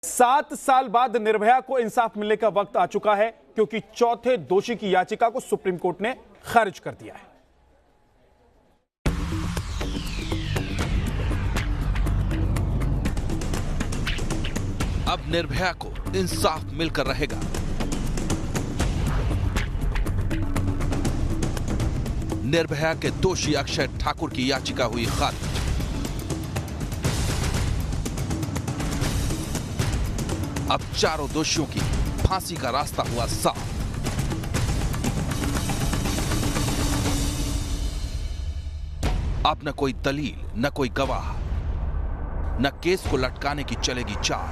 7 साल बाद निर्भया को इंसाफ मिलने का वक्त आ चुका है, क्योंकि चौथे दोषी की याचिका को सुप्रीम कोर्ट ने खारिज कर दिया है। अब निर्भया को इंसाफ मिलकर रहेगा। निर्भया के दोषी अक्षय ठाकुर की याचिका हुई खारिज। अब चारों दोषियों की फांसी का रास्ता हुआ साफ। अब न कोई दलील, न कोई गवाह, न केस को लटकाने की चलेगी चाल।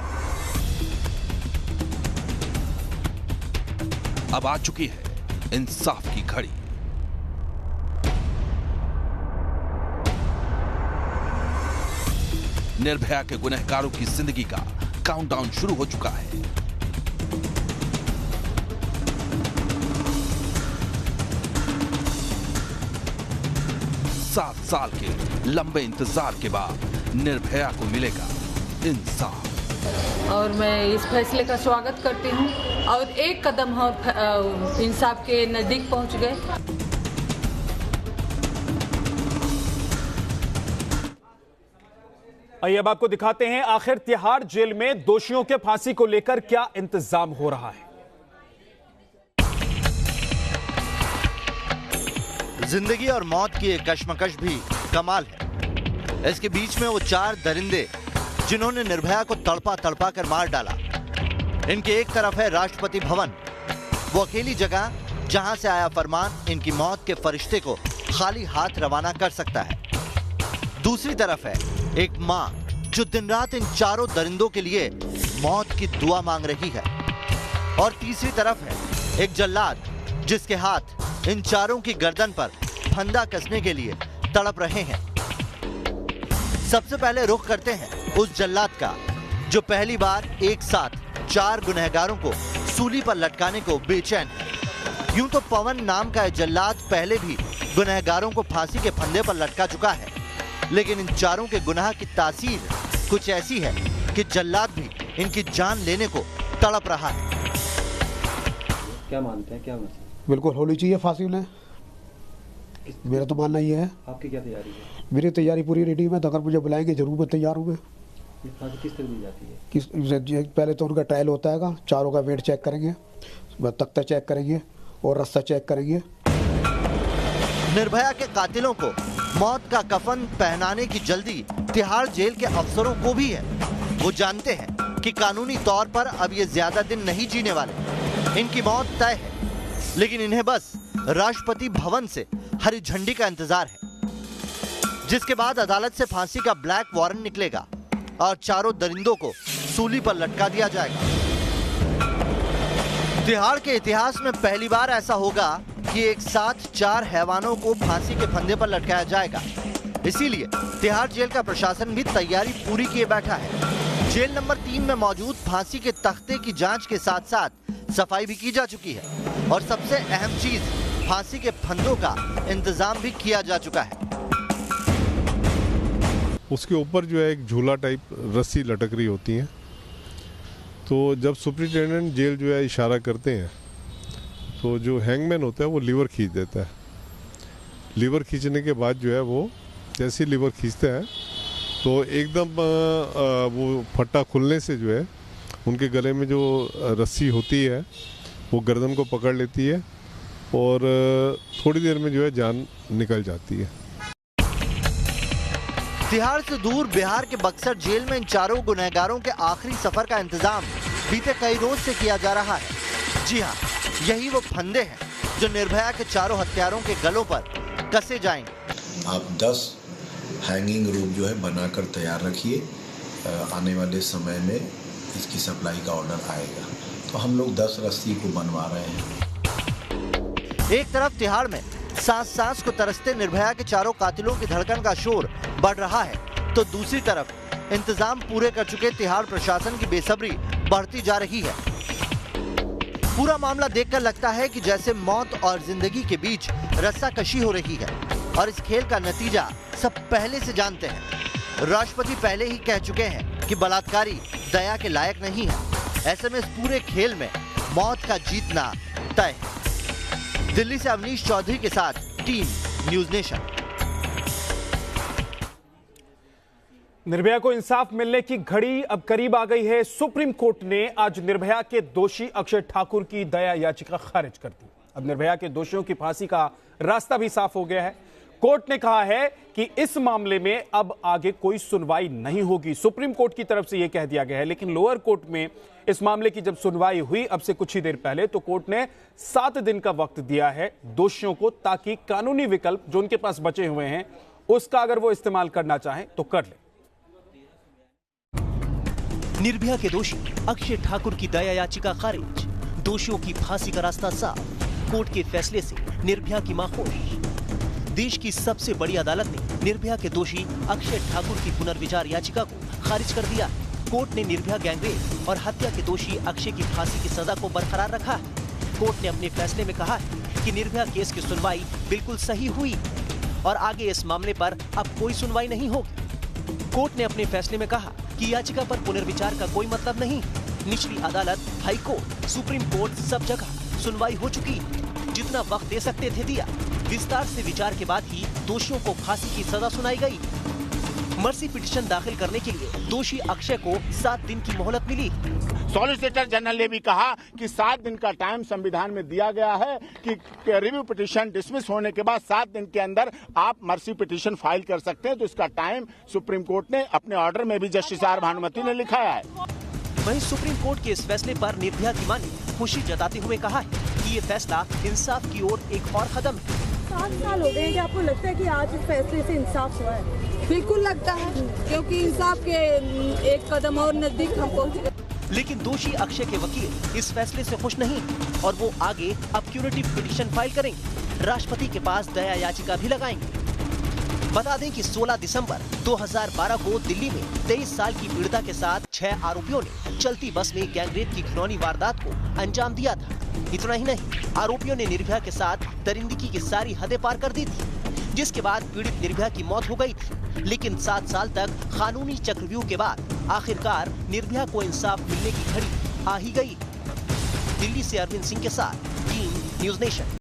अब आ चुकी है इंसाफ की घड़ी। निर्भया के गुनहगारों की जिंदगी का काउंटडाउन शुरू हो चुका है। सात साल के लंबे इंतजार के बाद निर्भया को मिलेगा इंसाफ। और मैं इस फैसले का स्वागत करती हूं और एक कदम हम इंसाफ के नजदीक पहुंच गए। आइए अब आपको दिखाते हैं आखिर तिहाड़ जेल में दोषियों के फांसी को लेकर क्या इंतजाम हो रहा है। जिंदगी और मौत की एक कश्मकश भी कमाल है। इसके बीच में वो चार दरिंदे जिन्होंने निर्भया को तड़पा तड़पा कर मार डाला। इनके एक तरफ है राष्ट्रपति भवन, वो अकेली जगह जहां से आया फरमान इनकी मौत के फरिश्ते को खाली हाथ रवाना कर सकता है। दूसरी तरफ है एक मां जो दिन रात इन चारों दरिंदों के लिए मौत की दुआ मांग रही है। और तीसरी तरफ है एक जल्लाद जिसके हाथ इन चारों की गर्दन पर फंदा कसने के लिए तड़प रहे हैं। सबसे पहले रुख करते हैं उस जल्लाद का जो पहली बार एक साथ चार गुनहगारों को सूली पर लटकाने को बेचैन है। यूं तो पवन नाम का जल्लाद पहले भी गुनहगारों को फांसी के फंदे पर लटका चुका है, लेकिन इन चारों के गुनाह की तासीर कुछ ऐसी है कि जल्लाद भी इनकी जान लेने को तड़प रहा है। क्या मानते हैं, क्या मसला? बिल्कुल होनी चाहिए फांसी उन्हें। मेरा तो मानना ही है। आपकी क्या तैयारी है? मेरी तैयारी पूरी रेडी है। अगर मुझे बुलाएंगे जरूर मैं तैयार हूँ। ये फांसी किस तरह दी जाती है? पहले तो उनका ट्रायल होता है, चारों का वेट चेक करेंगे, तख्ता चेक करेंगे और रस्सा चेक करेंगे। निर्भया के कातिलों को मौत का कफन पहनाने की जल्दी तिहाड़ जेल के अफसरों को भी है। वो जानते हैं कि कानूनी तौर पर अब ये ज्यादा दिन नहीं जीने वाले, इनकी मौत तय है। लेकिन इन्हें बस राष्ट्रपति भवन से हरी झंडी का इंतजार है, जिसके बाद अदालत से फांसी का ब्लैक वारंट निकलेगा और चारों दरिंदों को सूली पर लटका दिया जाएगा। तिहाड़ के इतिहास में पहली बार ऐसा होगा कि एक साथ चार हैवानों को फांसी के फंदे पर लटकाया जाएगा। इसीलिए तिहाड़ जेल का प्रशासन भी तैयारी पूरी किए बैठा है। जेल नंबर 3 में मौजूद फांसी के तख्ते की जांच के साथ साथ सफाई भी की जा चुकी है और सबसे अहम चीज फांसी के फंदों का इंतजाम भी किया जा चुका है। उसके ऊपर जो है एक झूला टाइप रस्सी लटक रही होती है। तो जब सुप्रिंटेंडेंट जेल जो है इशारा करते हैं तो जो हैंगमैन होता है वो लीवर खींच देता है। लीवर खींचने के बाद जो है वो जैसे लीवर खींचता है तो एकदम वो फट्टा खुलने से जो है उनके गले में जो रस्सी होती है वो गर्दन को पकड़ लेती है और थोड़ी देर में जो है जान निकल जाती है। तिहाड़ से दूर बिहार के बक्सर जेल में इन चारों गुनहगारों के आखिरी सफर का इंतजाम बीते कई रोज से किया जा रहा है। जी हाँ, यही वो फंदे हैं जो निर्भया के चारों हत्यारों के गलों पर कसे जाएंगे। आप 10 हैंगिंग रूप जो है बनाकर तैयार रखिए। आने वाले समय में इसकी सप्लाई का ऑर्डर आएगा, तो हम लोग 10 रस्सी को बनवा रहे हैं। एक तरफ तिहाड़ में सांस सांस को तरसते निर्भया के चारों कातिलों की धड़कन का शोर बढ़ रहा है, तो दूसरी तरफ इंतजाम पूरे कर चुके तिहाड़ प्रशासन की बेसब्री बढ़ती जा रही है। पूरा मामला देखकर लगता है कि जैसे मौत और जिंदगी के बीच रस्साकशी हो रही है और इस खेल का नतीजा सब पहले से जानते हैं। राष्ट्रपति पहले ही कह चुके हैं कि बलात्कारी दया के लायक नहीं है। ऐसे में इस पूरे खेल में मौत का जीतना तय है। दिल्ली से अवनीश चौधरी के साथ टीम न्यूज नेशन। निर्भया को इंसाफ मिलने की घड़ी अब करीब आ गई है। सुप्रीम कोर्ट ने आज निर्भया के दोषी अक्षय ठाकुर की दया याचिका खारिज कर दी। अब निर्भया के दोषियों की फांसी का रास्ता भी साफ हो गया है। कोर्ट ने कहा है कि इस मामले में अब आगे कोई सुनवाई नहीं होगी। सुप्रीम कोर्ट की तरफ से यह कह दिया गया है, लेकिन लोअर कोर्ट में इस मामले की जब सुनवाई हुई अब से कुछ ही देर पहले, तो कोर्ट ने 7 दिन का वक्त दिया है दोषियों को, ताकि कानूनी विकल्प जो उनके पास बचे हुए हैं उसका अगर वो इस्तेमाल करना चाहें तो कर ले। निर्भया के दोषी अक्षय ठाकुर की दया याचिका खारिज, दोषियों की फांसी का रास्ता साफ। कोर्ट के फैसले से निर्भया की मां खुश। देश की सबसे बड़ी अदालत ने निर्भया के दोषी अक्षय ठाकुर की पुनर्विचार याचिका को खारिज कर दिया। कोर्ट ने निर्भया गैंगरेप और हत्या के दोषी अक्षय की फांसी की सजा को बरकरार रखा है। कोर्ट ने अपने फैसले में कहा है कि निर्भया केस की सुनवाई बिल्कुल सही हुई और आगे इस मामले पर अब कोई सुनवाई नहीं होगी। कोर्ट ने अपने फैसले में कहा कि याचिका पर पुनर्विचार का कोई मतलब नहीं। निचली अदालत, हाई कोर्ट, सुप्रीम कोर्ट सब जगह सुनवाई हो चुकी। जितना वक्त दे सकते थे दिया। विस्तार से विचार के बाद ही दोषियों को फांसी की सजा सुनाई गई। मर्सी पिटीशन दाखिल करने के लिए दोषी अक्षय को 7 दिन की मोहलत मिली। सॉलिसिटर जनरल ने भी कहा कि 7 दिन का टाइम संविधान में दिया गया है कि रिव्यू पिटीशन डिसमिस होने के बाद 7 दिन के अंदर आप मर्सी पिटीशन फाइल कर सकते हैं। तो इसका टाइम सुप्रीम कोर्ट ने अपने ऑर्डर में भी जस्टिस आर भानुमति ने लिखा है। वहीं सुप्रीम कोर्ट के इस फैसले पर निर्भया की मां ने खुशी जताते हुए कहा है कि ये फैसला इंसाफ की ओर एक और कदम है। 7 साल हो गए, क्या आपको लगता है कि आज इस फैसले से इंसाफ हुआ है? बिल्कुल लगता है, क्योंकि इंसाफ के एक कदम और नजदीक हम पहुंच गए। लेकिन दोषी अक्षय के वकील इस फैसले से खुश नहीं और वो आगे अब क्यूरेटिव पिटीशन फाइल करेंगे। राष्ट्रपति के पास दया याचिका भी लगाएंगे। बता दें कि 16 दिसंबर 2012 को दिल्ली में 23 साल की पीड़िता के साथ 6 आरोपियों ने चलती बस में गैंगरेप की घिनौनी वारदात को अंजाम दिया था। इतना ही नहीं, आरोपियों ने निर्भया के साथ दरिंदगी की सारी हदें पार कर दी थी, जिसके बाद पीड़ित निर्भया की मौत हो गई थी। लेकिन 7 साल तक कानूनी चक्रव्यूह के बाद आखिरकार निर्भया को इंसाफ मिलने की घड़ी आ ही गई। दिल्ली से अरविंद सिंह के साथ टीम न्यूज नेशन।